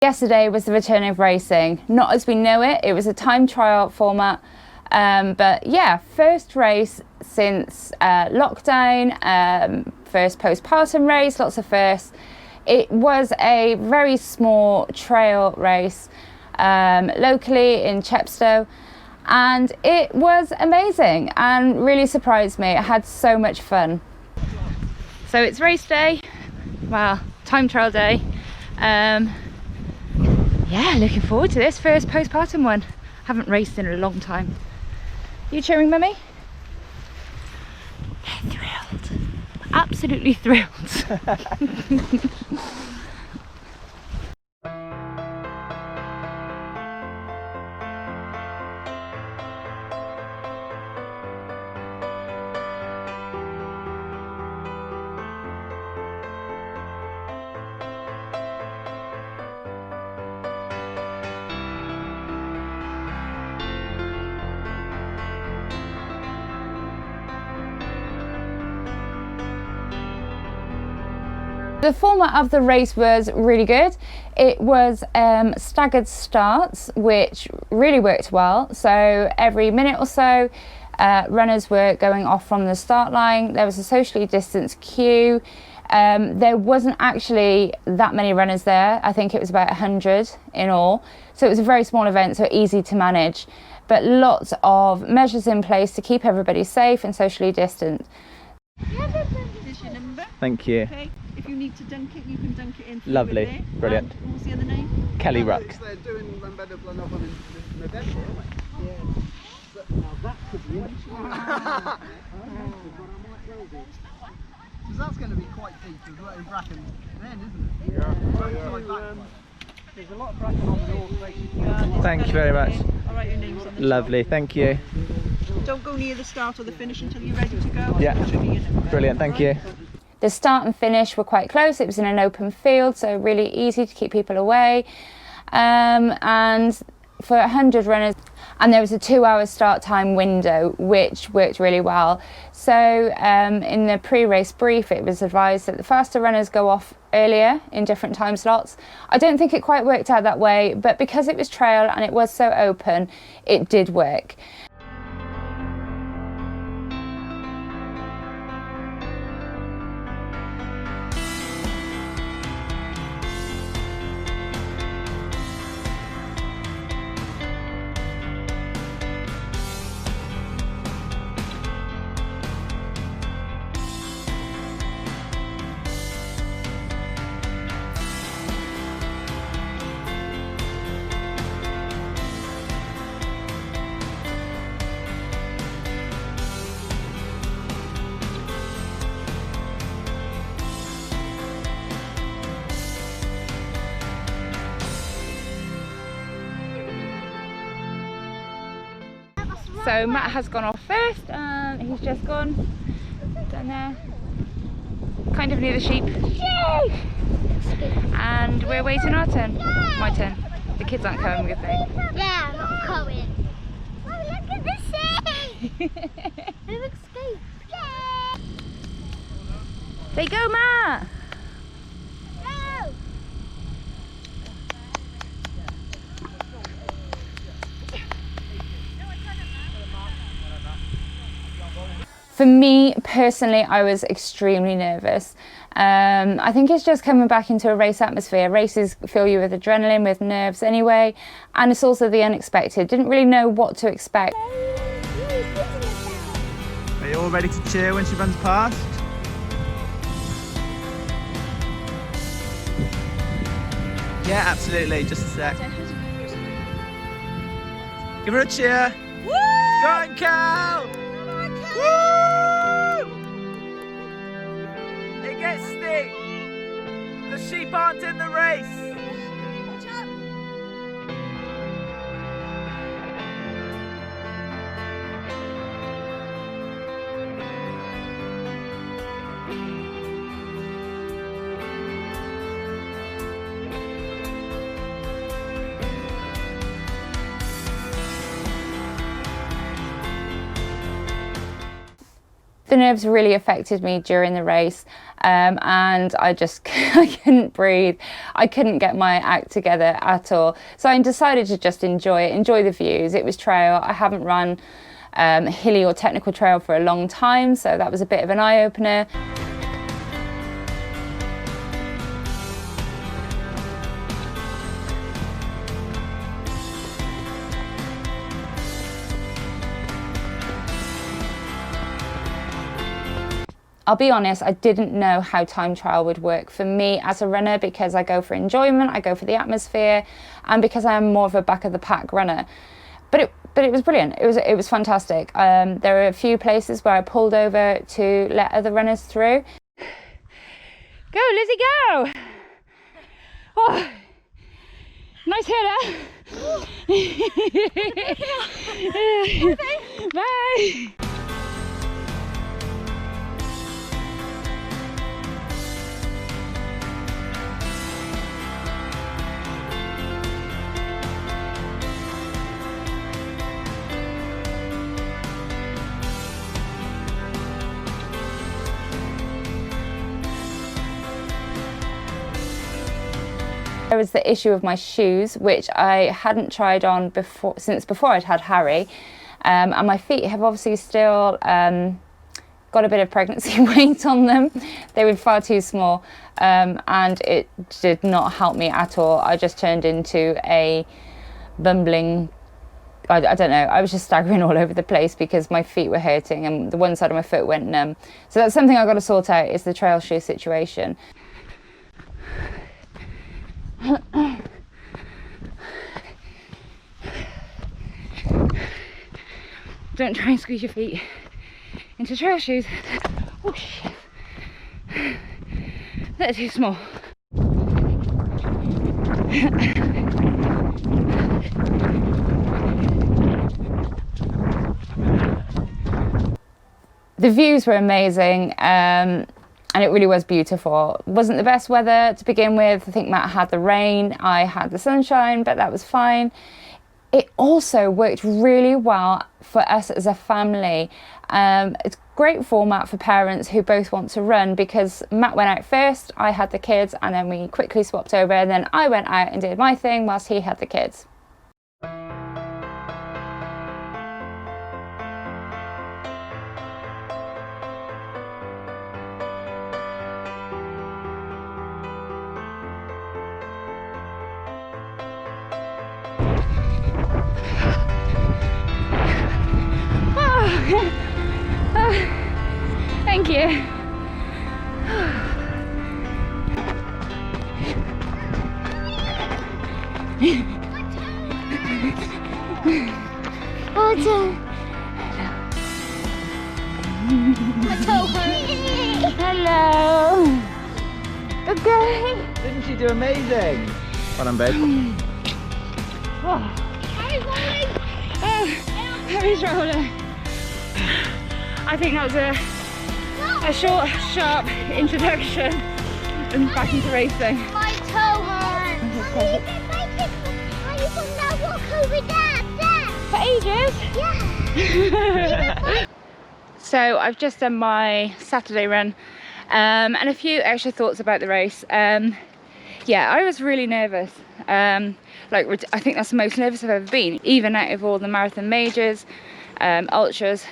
Yesterday was the return of racing, not as we know it. It was a time trial format, but yeah, first race since lockdown, first postpartum race, lots of firsts. It was a very small trail race locally in Chepstow, and it was amazing and really surprised me. I had so much fun. So it's race day, well, time trial day. Yeah, looking forward to this first postpartum one. Haven't raced in a long time. You cheering, Mummy? They're thrilled. Absolutely thrilled. The format of the race was really good. It was staggered starts, which really worked well. So every minute or so, runners were going off from the start line. There was a socially distanced queue. There wasn't actually that many runners there. I think it was about 100 in all. So it was a very small event, so easy to manage. But lots of measures in place to keep everybody safe and socially distant. Here's your number. Thank you. Okay. If you need to dunk it, you can dunk it in. Lovely. There. Brilliant. What was the other name? Kelly Ruck. They're doing November in November, aren't they? Yeah. But now that could be interesting. Because that's going to be quite deep as well in Bracken then, isn't it? Yeah. There's a lot of Bracken on the north face. Thank you very much. I'll write your names on the Lovely, thank you. top. Don't go near the start or the finish until you're ready to go. Yeah. Should be your number. Brilliant, thank you. The start and finish were quite close. It was in an open field, so really easy to keep people away. And for 100 runners, and there was a 2-hour start time window, which worked really well. So in the pre-race brief, it was advised that the faster runners go off earlier in different time slots. I don't think it quite worked out that way, but because it was trail and it was so open, it did work. So Matt has gone off first, and he's just gone down there, kind of near the sheep. Yay! And we're waiting our turn. My turn. The kids aren't coming with me. Yeah, I'm not coming. Oh, look at the sea! It looks good. Yay! Say go, Matt! Go! For me personally, I was extremely nervous. I think it's just coming back into a race atmosphere. Races fill you with adrenaline, with nerves anyway, and it's also the unexpected. Didn't really know what to expect. Are you all ready to cheer when she runs past? Yeah, absolutely, just a sec. Give her a cheer. Woo! Go on, Cal! Woo! It gets steep. The sheep aren't in the race. Watch out. The nerves really affected me during the race, and I just I couldn't breathe. I couldn't get my act together at all. So I decided to just enjoy it, enjoy the views. It was trail. I haven't run hilly or technical trail for a long time, so that was a bit of an eye-opener. I'll be honest, I didn't know how time trial would work for me as a runner, because I go for enjoyment, I go for the atmosphere, and because I am more of a back of the pack runner. But it was brilliant. It was fantastic. There were a few places where I pulled over to let other runners through. Go, Lizzie, go! Oh, nice hitter. Bye. There was the issue of my shoes, which I hadn't tried on since before I'd had Harry, and my feet have obviously still got a bit of pregnancy weight on them. They were far too small, and it did not help me at all. I just turned into a bumbling, I don't know, I was just staggering all over the place because my feet were hurting and the one side of my foot went numb. So that's something I've got to sort out, is the trail shoe situation. Don't try and squeeze your feet into trail shoes. Oh shit. They're too small. The views were amazing, and it really was beautiful. It wasn't the best weather to begin with. I think Matt had the rain, I had the sunshine, but that was fine. It also worked really well for us as a family. It's a great format for parents who both want to run, because Matt went out first, I had the kids, and then we quickly swapped over, and then I went out and did my thing whilst he had the kids. Thank you. Hello. Okay. Didn't you do amazing? Well done, babe. Oh, Harry's roller. I think that was a short, sharp introduction and back into racing. My toe hurts. Are you from that walk over there? For ages? Yeah. So I've just done my Saturday run, and a few extra thoughts about the race. Yeah, I was really nervous. Like, I think that's the most nervous I've ever been, even out of all the marathon majors, ultras.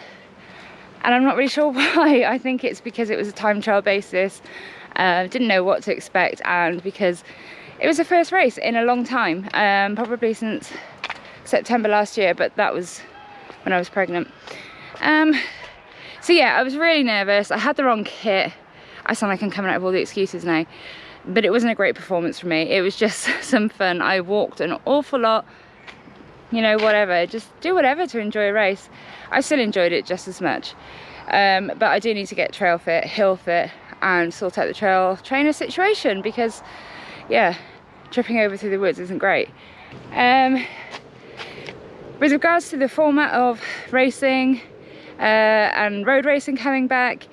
And I'm not really sure why. I think it's because it was a time trial basis, didn't know what to expect, and because it was the first race in a long time, probably since September last year, but that was when I was pregnant. So yeah, I was really nervous. I had the wrong kit. I sound like I'm coming out of all the excuses now, but it wasn't a great performance for me. It was just some fun. I walked an awful lot, you know, whatever, just do whatever to enjoy a race. I still enjoyed it just as much, but I do need to get trail fit, hill fit, and sort out the trail trainer situation, because yeah, tripping over through the woods isn't great. With regards to the format of racing and road racing coming back,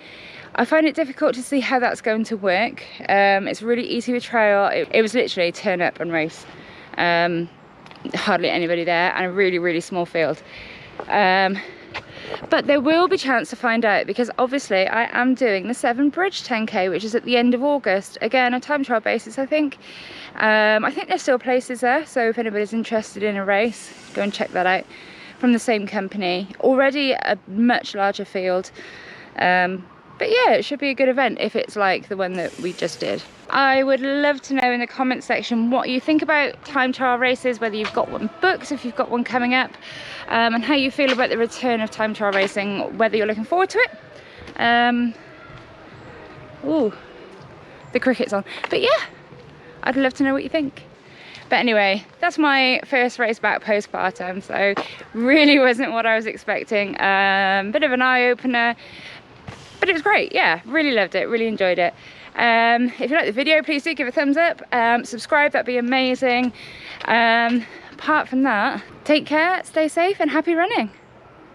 I find it difficult to see how that's going to work. It's really easy with trail. It was literally turn up and race. Hardly anybody there, and a really, really small field. But there will be chance to find out, because obviously I am doing the Severn Bridge 10k, which is at the end of August. Again, a time trial basis, I think. I think there's still places there, so if anybody's interested in a race, go and check that out. From the same company, already a much larger field. But yeah, it should be a good event if it's like the one that we just did. I would love to know in the comment section what you think about time trial races, whether you've got one booked, if you've got one coming up, and how you feel about the return of time trial racing, whether you're looking forward to it. Ooh, the cricket's on. But yeah, I'd love to know what you think. But anyway, that's my first race back postpartum, so really wasn't what I was expecting. Bit of an eye-opener, but it was great. Yeah, really loved it, really enjoyed it. If you like the video, please do give a thumbs up, subscribe, that'd be amazing. Apart from that, take care, stay safe, and happy running.